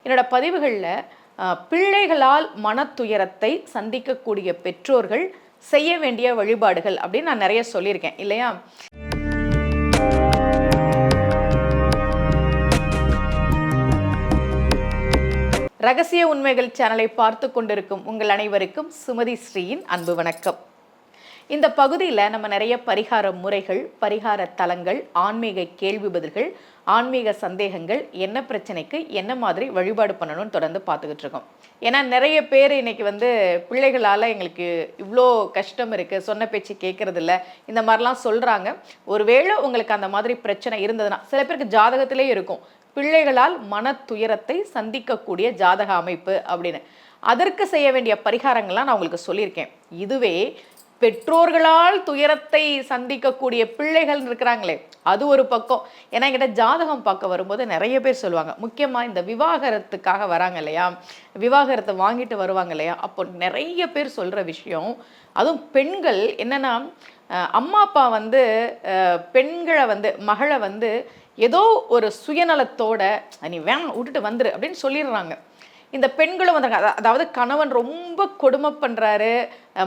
என்னோட பதிவுகளில் பிள்ளைகளால் மனத்துயரத்தை சந்திக்கக்கூடிய பெற்றோர்கள் செய்ய வேண்டிய வழிபாடுகள் அப்படின்னு நான் நிறைய சொல்லியிருக்கேன் இல்லையா? ரகசிய உண்மைகள் சேனலை பார்த்து கொண்டிருக்கும் உங்கள் அனைவருக்கும் சுமதி ஸ்ரீயின் அன்பு வணக்கம். இந்த பகுதியில் நம்ம நிறைய பரிகார முறைகள், பரிகார தலங்கள், ஆன்மீக கேள்வி பதில்கள், ஆன்மீக சந்தேகங்கள், என்ன பிரச்சனைக்கு என்ன மாதிரி வழிபாடு பண்ணணும்னு தொடர்ந்து பார்த்துக்கிட்டு இருக்கோம். ஏன்னா நிறைய பேர் இன்னைக்கு பிள்ளைகளால் எங்களுக்கு இவ்வளோ கஷ்டம் இருக்குது, சொன்ன பேச்சு கேட்கறதில்ல, இந்த மாதிரிலாம் சொல்கிறாங்க. ஒருவேளை உங்களுக்கு அந்த மாதிரி பிரச்சனை இருந்ததுன்னா, சில பேருக்கு ஜாதகத்திலே இருக்கும் பிள்ளைகளால் மன துயரத்தை சந்திக்கக்கூடிய ஜாதக அமைப்பு அப்படின்னு. அதற்கு செய்ய வேண்டிய பரிகாரங்கள்லாம் நான் உங்களுக்கு சொல்லியிருக்கேன். இதுவே பெற்றோர்களால் துயரத்தை சந்திக்கக்கூடிய பிள்ளைகள் இருக்கிறாங்களே, அது ஒரு பக்கம். ஏன்னா என்கிட்ட ஜாதகம் பார்க்க வரும்போது நிறைய பேர் சொல்லுவாங்க, முக்கியமாக இந்த விவாகரத்துக்காக வராங்க இல்லையா, விவாகரத்தை வாங்கிட்டு வருவாங்க இல்லையா, அப்போ நிறைய பேர் சொல்கிற விஷயம், அதுவும் பெண்கள் என்னென்னா, அம்மா அப்பா பெண்களை மகளை ஏதோ ஒரு சுயநலத்தோட நீ வேணாம் விட்டுட்டு வந்துரு அப்படின்னு சொல்லிடுறாங்க. இந்த பெண்களும் அதாவது கணவன் ரொம்ப கொடுமை பண்ணுறாரு,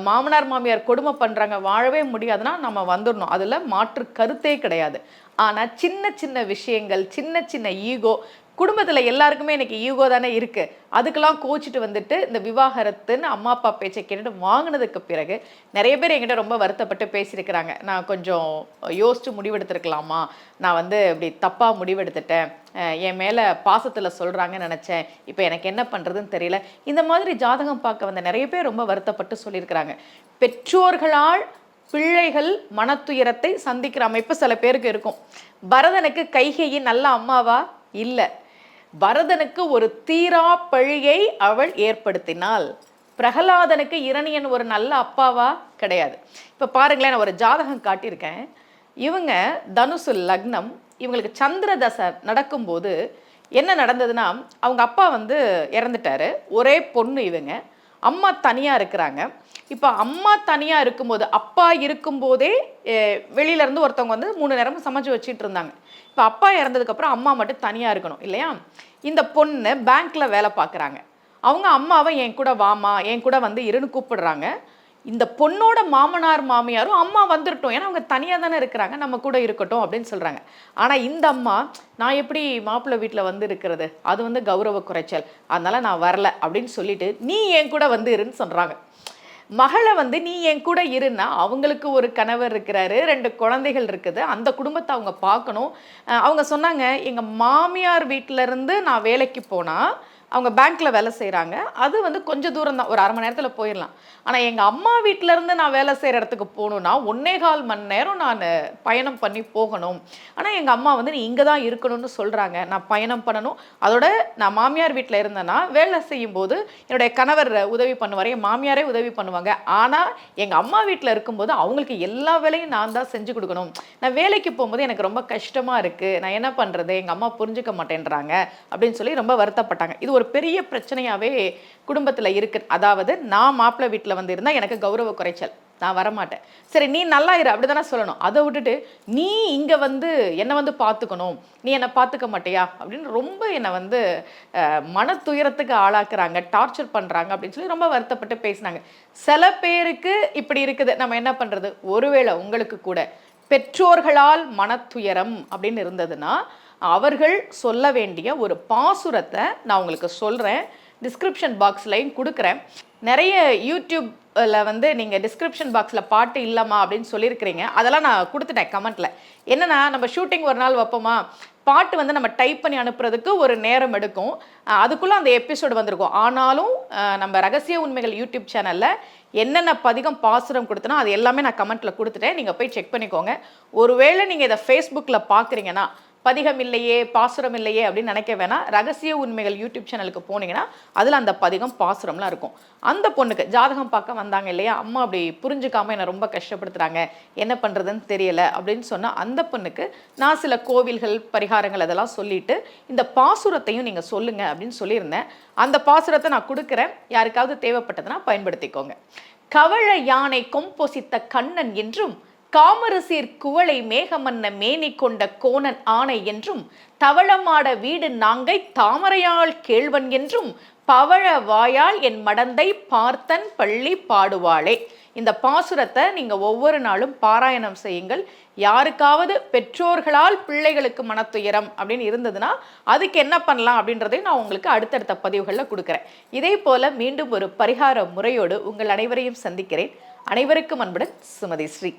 மாமனார் மாமியார் கொடுமை பண்ணுறாங்க, வாழவே முடியாதுன்னா நம்ம வந்துடணும், அதில் மாற்று கருத்தே கிடையாது. ஆனால் சின்ன சின்ன விஷயங்கள், சின்ன சின்ன ஈகோ, குடும்பத்தில் எல்லாருக்குமே இன்றைக்கி ஈகோ தானே இருக்குது, அதுக்கெல்லாம் கோச்சிட்டு இந்த விவாகரத்துன்னு அம்மா அப்பா பேச்சை கேட்டுட்டு வாங்கினதுக்கு பிறகு நிறைய பேர் என்கிட்ட ரொம்ப வருத்தப்பட்டு பேசியிருக்கிறாங்க. நான் கொஞ்சம் யோசித்து முடிவெடுத்துருக்கலாமா, நான் இப்படி தப்பாக முடிவெடுத்துட்டேன், என் மேலே பாசத்தில் சொல்கிறாங்கன்னு நினச்சேன், இப்போ எனக்கு என்ன பண்ணுறதுன்னு தெரியல. இந்த மாதிரி ஜாதகம் பார்க்க வந்த நிறைய பேர் ரொம்ப வருத்தப்பட்டு சொல்லியிருக்கிறாங்க. பெற்றோர்களால் பிள்ளைகள் மனத்துயரத்தை சந்திக்கிற அமைப்பு சில பேருக்கு இருக்கும். பரதனுக்கு கைகையின் நல்ல அம்மாவா? இல்லை. பரதனுக்கு ஒரு தீரா பழியை அவள் ஏற்படுத்தினாள். பிரகலாதனுக்கு இரணியன் ஒரு நல்ல அப்பாவா? கிடையாது. இப்போ பாருங்களேன், நான் ஒரு ஜாதகம் காட்டியிருக்கேன். இவங்க தனுசு லக்னம், இவங்களுக்கு சந்திர தசை நடக்கும்போது என்ன நடந்ததுன்னா, அவங்க அப்பா இறந்துட்டாரு, ஒரே பொண்ணு இவங்க, அம்மா தனியாக இருக்கிறாங்க. இப்போ அம்மா தனியாக இருக்கும்போது, அப்பா இருக்கும்போதே வெளியிலேருந்து ஒருத்தவங்க 3 நேரமும் சமைச்சு வச்சுட்டு இருந்தாங்க. இப்போ அப்பா இறந்ததுக்கப்புறம் அம்மா மட்டும் தனியாக இருக்கணும் இல்லையா? இந்த பொண்ணு பேங்க்கில் வேலை பார்க்குறாங்க. அவங்க அம்மாவை என் கூட வாமா, என் கூட இருன்னு கூப்பிடுறாங்க. இந்த பொண்ணோட மாமனார் மாமியாரும் அம்மா வந்துடட்டும், ஏன்னா அவங்க தனியாக தானே இருக்கிறாங்க, நம்ம கூட இருக்கட்டும் அப்படின்னு சொல்கிறாங்க. ஆனால் இந்த அம்மா, நான் எப்படி மாப்பிள்ளை வீட்டில் இருக்கிறது, அது கௌரவ குறைச்சல், அதனால் நான் வரல அப்படின்னு சொல்லிட்டு நீ என் கூட இருன்னு சொல்கிறாங்க. மகளை நீ என் கூட இருன்னா, அவங்களுக்கு ஒரு கணவர் இருக்கிறாரு, 2 குழந்தைகள் இருக்குது, அந்த குடும்பத்தை அவங்க பார்க்கணும். அவங்க சொன்னாங்க, எங்கள் மாமியார் வீட்டிலேருந்து நான் வேலைக்கு போனால், அவங்க பேங்க்கில் வேலை செய்கிறாங்க, அது கொஞ்சம் தூரம் தான், ஒரு 1/2 மணி நேரத்தில் போயிடலாம். ஆனால் எங்கள் அம்மா வீட்டிலேருந்து நான் வேலை செய்கிற இடத்துக்கு போகணுன்னா 1.25 மணி நேரம் நான் பயணம் பண்ணி போகணும். ஆனால் எங்கள் அம்மா நீ இங்கே தான் இருக்கணும்னு சொல்கிறாங்க, நான் பயணம் பண்ணணும். அதோட நான் மாமியார் வீட்டில் இருந்தேன்னா வேலை செய்யும்போது என்னுடைய கணவர் உதவி பண்ணுவார், என் மாமியாரே உதவி பண்ணுவாங்க. ஆனால் எங்கள் அம்மா வீட்டில் இருக்கும்போது அவங்களுக்கு எல்லா வேலையும் நான் தான் செஞ்சு கொடுக்கணும். நான் வேலைக்கு போகும்போது எனக்கு ரொம்ப கஷ்டமாக இருக்குது, நான் என்ன பண்ணுறது, எங்கள் அம்மா புரிஞ்சுக்க மாட்டேன்றாங்க அப்படின்னு சொல்லி ரொம்ப வருத்தப்பட்டாங்க. இது ஒரு பெரிய பிரச்சனையாகவே குடும்பத்தில் இருக்குது. அதாவது நான் மாப்பிள்ளை வீட்டில் இருந்தால் எனக்கு கௌரவ குறைச்சல், நான் வரமாட்டேன். சரி நீ நல்லா இரு அப்படி தானே சொல்லணும், அதை விட்டுட்டு நீ இங்கே என்னை பார்த்துக்கணும், நீ என்னை பார்த்துக்க மாட்டியா அப்படின்னு ரொம்ப என்னை மன துயரத்துக்கு ஆளாக்குறாங்க, டார்ச்சர் பண்ணுறாங்க அப்படின்னு சொல்லி ரொம்ப வருத்தப்பட்டு பேசினாங்க. சில பேருக்கு இப்படி இருக்குது, நம்ம என்ன பண்ணுறது? ஒருவேளை உங்களுக்கு கூட பெற்றோர்களால் மனத்துயரம் அப்படின்னு இருந்ததுன்னா அவர்கள் சொல்ல வேண்டிய ஒரு பாசுரத்தை நான் உங்களுக்கு சொல்கிறேன், டிஸ்கிரிப்ஷன் பாக்ஸ்லையும் கொடுக்குறேன். நிறைய யூடியூப்பில் நீங்கள் டிஸ்கிரிப்ஷன் பாக்ஸில் பாட்டு இல்லைம்மா அப்படின்னு சொல்லியிருக்கிறீங்க, அதெல்லாம் நான் கொடுத்துட்டேன் கமெண்ட்டில். என்னென்னா, நம்ம ஷூட்டிங் ஒரு நாள் வைப்போமா, பாட்டு நம்ம டைப் பண்ணி அனுப்புறதுக்கு ஒரு நேரம் எடுக்கும், அதுக்குள்ளே அந்த எபிசோடு வந்திருக்கும். ஆனாலும் நம்ம ரகசிய உண்மைகள் யூடியூப் சேனலில் என்னென்ன பதிகம் பாசுரம் கொடுத்தனோ அது எல்லாமே நான் கமெண்ட்டில் கொடுத்துட்டேன், நீங்கள் போய் செக் பண்ணிக்கோங்க. ஒருவேளை நீங்கள் இதை ஃபேஸ்புக்கில் பார்க்குறீங்கன்னா, பதிகம் இல்லையே, பாசுரம் இல்லையே அப்படின்னு நினைக்க வேணாம். ரகசிய உண்மைகள் யூடியூப் சேனலுக்கு போனீங்கன்னா அதில் அந்த பதிகம் பாசுரம்லாம் இருக்கும். அந்த பொண்ணுக்கு ஜாதகம் பார்க்க வந்தாங்க இல்லையா, அம்மா அப்படி புரிஞ்சுக்காமல் என்னை ரொம்ப கஷ்டப்படுத்துகிறாங்க, என்ன பண்ணுறதுன்னு தெரியலை அப்படின்னு சொன்னால் அந்த பொண்ணுக்கு நான் சில கோவில்கள் பரிகாரங்கள் அதெல்லாம் சொல்லிவிட்டு இந்த பாசுரத்தையும் நீங்கள் சொல்லுங்கள் அப்படின்னு சொல்லியிருந்தேன். அந்த பாசுரத்தை நான் கொடுக்குறேன், யாருக்காவது தேவைப்பட்டதுன்னா பயன்படுத்திக்கோங்க. கவழ யானை கொம்பொசித்த கண்ணன் என்றும் காமரசீர் குவளை மேகமன்ன மேனி கொண்ட கோணன் ஆணை என்றும் தவளமாட வீடு நாங்கை தாமரையாள் கேள்வன் என்றும் பவழ வாயால் என் மடந்தை பார்த்தன் பள்ளி பாடுவாளே. இந்த பாசுரத்தை நீங்க ஒவ்வொரு நாளும் பாராயணம் செய்யுங்கள். யாருக்காவது பெற்றோர்களால் பிள்ளைகளுக்கு மனத்துயரம் அப்படின்னு இருந்ததுன்னா அதுக்கு என்ன பண்ணலாம் அப்படின்றதையும் நான் உங்களுக்கு அடுத்தடுத்த பதிவுகளில் கொடுக்குறேன். இதே போல மீண்டும் ஒரு பரிகார முறையோடு உங்கள் அனைவரையும் சந்திக்கிறேன். அனைவருக்கும் அன்புடன் சுமதி ஸ்ரீ.